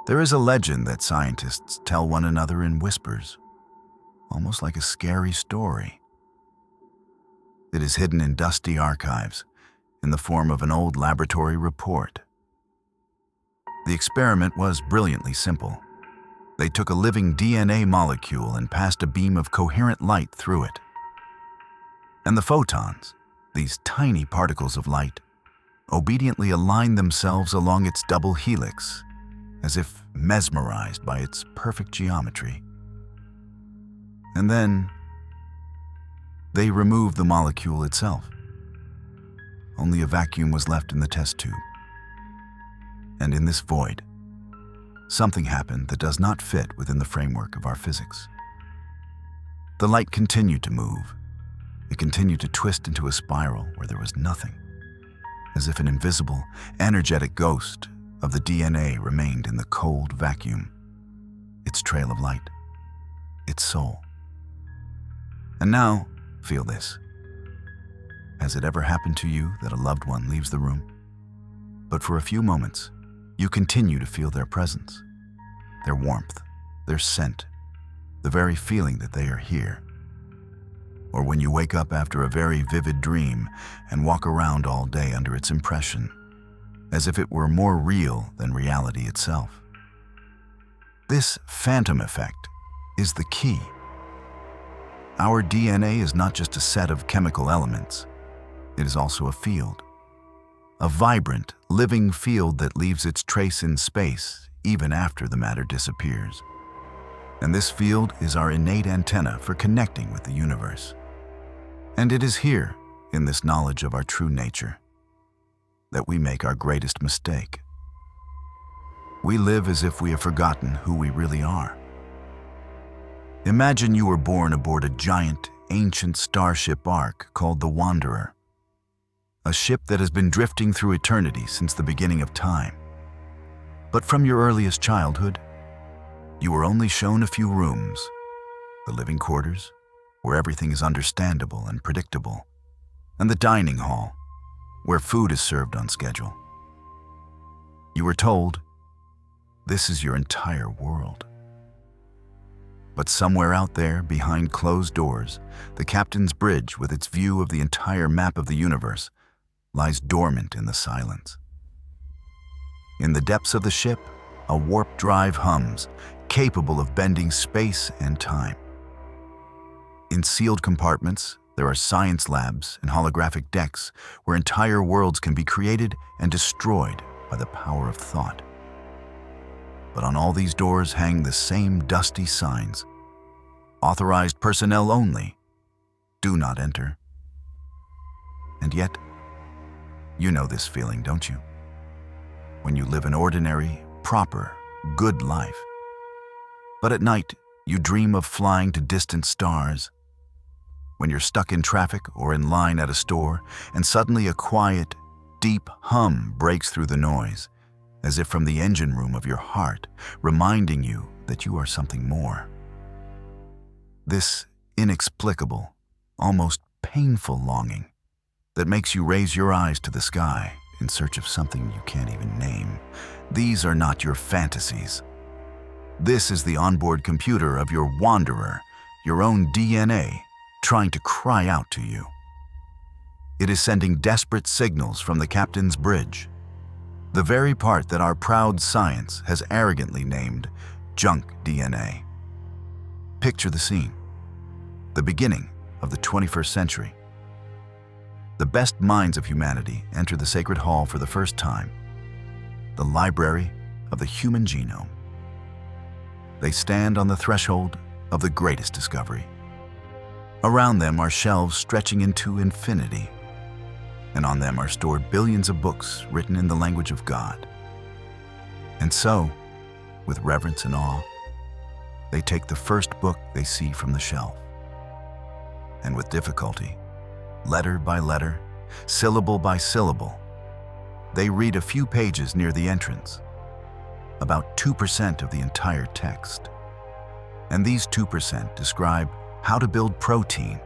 There is a legend that scientists tell one another in whispers, almost like a scary story. It is hidden in dusty archives in the form of an old laboratory report. The experiment was brilliantly simple. They took a living DNA molecule and passed a beam of coherent light through it. And the photons, these tiny particles of light, obediently aligned themselves along its double helix, as if mesmerized by its perfect geometry. And then they removed the molecule itself. Only a vacuum was left in the test tube. And in this void, something happened that does not fit within the framework of our physics. The light continued to move. It continued to twist into a spiral where there was nothing, as if an invisible, energetic ghost of the DNA remained in the cold vacuum, its trail of light, its soul. And now, feel this. Has it ever happened to you that a loved one leaves the room, but for a few moments, you continue to feel their presence, their warmth, their scent, the very feeling that they are here? Or when you wake up after a very vivid dream and walk around all day under its impression, as if it were more real than reality itself. This phantom effect is the key. Our DNA is not just a set of chemical elements. It is also a field. A vibrant, living field that leaves its trace in space even after the matter disappears. And this field is our innate antenna for connecting with the universe. And it is here, in this knowledge of our true nature, that we make our greatest mistake. We live as if we have forgotten who we really are. Imagine you were born aboard a giant, ancient starship ark called the Wanderer, a ship that has been drifting through eternity since the beginning of time. But from your earliest childhood, you were only shown a few rooms, the living quarters, where everything is understandable and predictable, and the dining hall, where food is served on schedule. You were told, this is your entire world. But somewhere out there, behind closed doors, the captain's bridge with its view of the entire map of the universe lies dormant in the silence. In the depths of the ship, a warp drive hums, capable of bending space and time. In sealed compartments, there are science labs and holographic decks where entire worlds can be created and destroyed by the power of thought. But on all these doors hang the same dusty signs. Authorized personnel only. Do not enter. And yet, you know this feeling, don't you? When you live an ordinary, proper, good life. But at night, you dream of flying to distant stars. When you're stuck in traffic or in line at a store, and suddenly a quiet, deep hum breaks through the noise, as if from the engine room of your heart, reminding you that you are something more. This inexplicable, almost painful longing that makes you raise your eyes to the sky in search of something you can't even name. These are not your fantasies. This is the onboard computer of your Wanderer, your own DNA, trying to cry out to you. It is sending desperate signals from the captain's bridge, the very part that our proud science has arrogantly named junk DNA. Picture the scene, the beginning of the 21st century. The best minds of humanity enter the sacred hall for the first time, the library of the human genome. They stand on the threshold of the greatest discovery. Around them are shelves stretching into infinity, and on them are stored billions of books written in the language of God. And so, with reverence and awe, they take the first book they see from the shelf. And with difficulty, letter by letter, syllable by syllable, they read a few pages near the entrance, about 2% of the entire text. And these 2% describe how to build protein,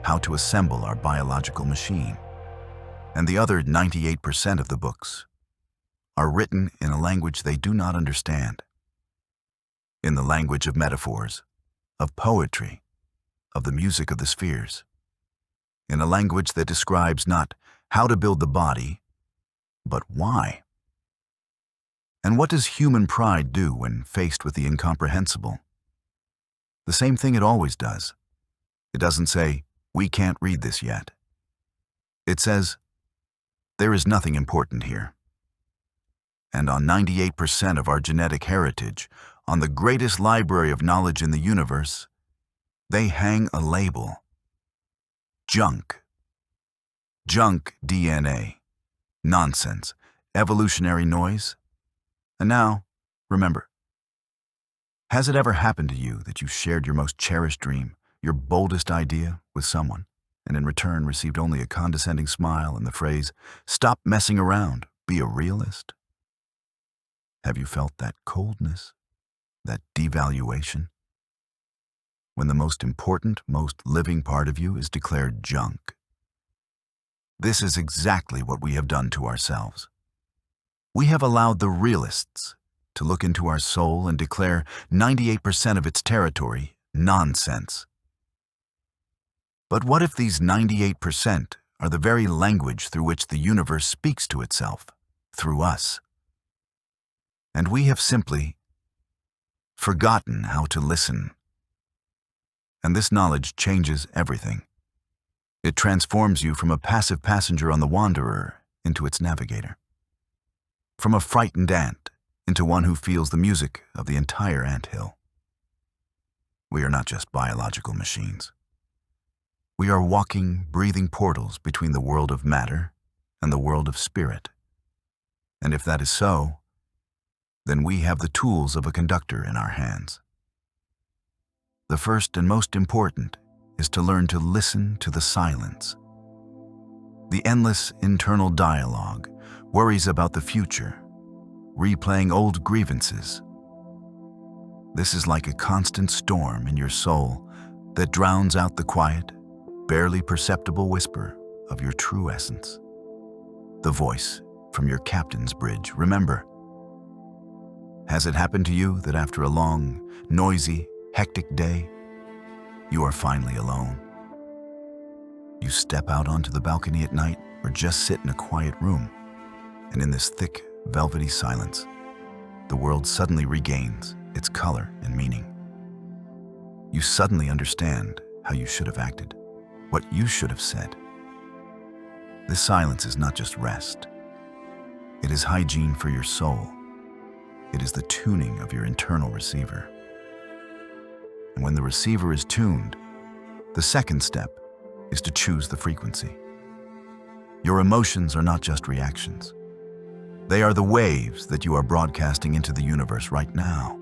how to assemble our biological machine. And the other 98% of the books are written in a language they do not understand, in the language of metaphors, of poetry, of the music of the spheres, in a language that describes not how to build the body, but why. And what does human pride do when faced with the incomprehensible? The same thing it always does. It doesn't say, "We can't read this yet." It says, "There is nothing important here." And on 98% of our genetic heritage, on the greatest library of knowledge in the universe, they hang a label. Junk. Junk DNA. Nonsense. Evolutionary noise. And now, remember, has it ever happened to you that you shared your most cherished dream, your boldest idea, with someone, and in return received only a condescending smile and the phrase, "Stop messing around, be a realist"? Have you felt that coldness, that devaluation? When the most important, most living part of you is declared junk. This is exactly what we have done to ourselves. We have allowed the realists to look into our soul and declare 98% of its territory nonsense. But what if these 98% are the very language through which the universe speaks to itself, through us? And we have simply forgotten how to listen. And this knowledge changes everything. It transforms you from a passive passenger on the Wanderer into its navigator. From a frightened ant into one who feels the music of the entire anthill. We are not just biological machines. We are walking, breathing portals between the world of matter and the world of spirit. And if that is so, then we have the tools of a conductor in our hands. The first and most important is to learn to listen to the silence. The endless internal dialogue worries about the future, replaying old grievances. This is like a constant storm in your soul that drowns out the quiet, barely perceptible whisper of your true essence. The voice from your captain's bridge. Remember, has it happened to you that after a long, noisy, hectic day, you are finally alone? You step out onto the balcony at night or just sit in a quiet room, and in this thick, velvety silence, the world suddenly regains its color and meaning. You suddenly understand how you should have acted, what you should have said. This silence is not just rest. It is hygiene for your soul. It is the tuning of your internal receiver. And when the receiver is tuned, the second step is to choose the frequency. Your emotions are not just reactions. They are the waves that you are broadcasting into the universe right now.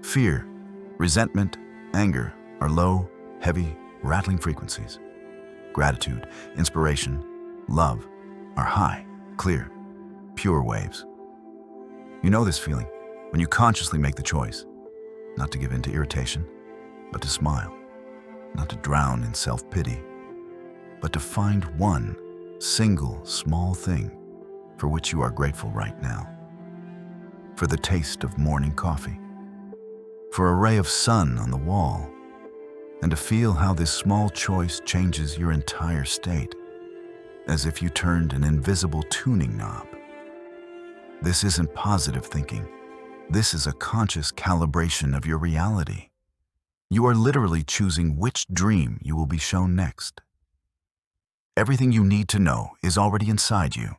Fear, resentment, anger are low, heavy, rattling frequencies. Gratitude, inspiration, love are high, clear, pure waves. You know this feeling when you consciously make the choice not to give in to irritation, but to smile, not to drown in self-pity, but to find one single small thing for which you are grateful right now. For the taste of morning coffee, for a ray of sun on the wall, and to feel how this small choice changes your entire state, as if you turned an invisible tuning knob. This isn't positive thinking. This is a conscious calibration of your reality. You are literally choosing which dream you will be shown next. Everything you need to know is already inside you.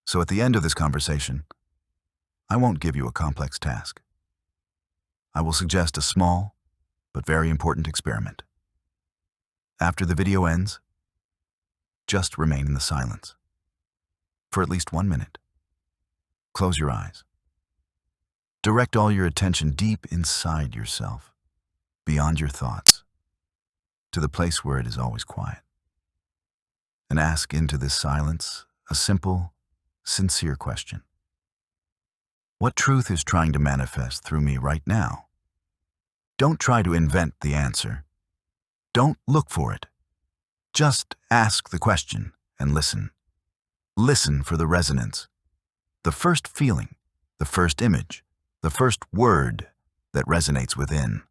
So at the end of this conversation, I won't give you a complex task. I will suggest a small but very important experiment. After the video ends, just remain in the silence for at least 1 minute. Close your eyes. Direct all your attention deep inside yourself, beyond your thoughts, to the place where it is always quiet. And ask into this silence a simple, sincere question. What truth is trying to manifest through me right now? Don't try to invent the answer. Don't look for it. Just ask the question and listen. Listen for the resonance. The first feeling, the first image, the first word that resonates within.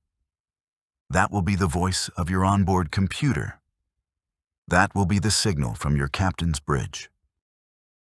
That will be the voice of your onboard computer. That will be the signal from your captain's bridge.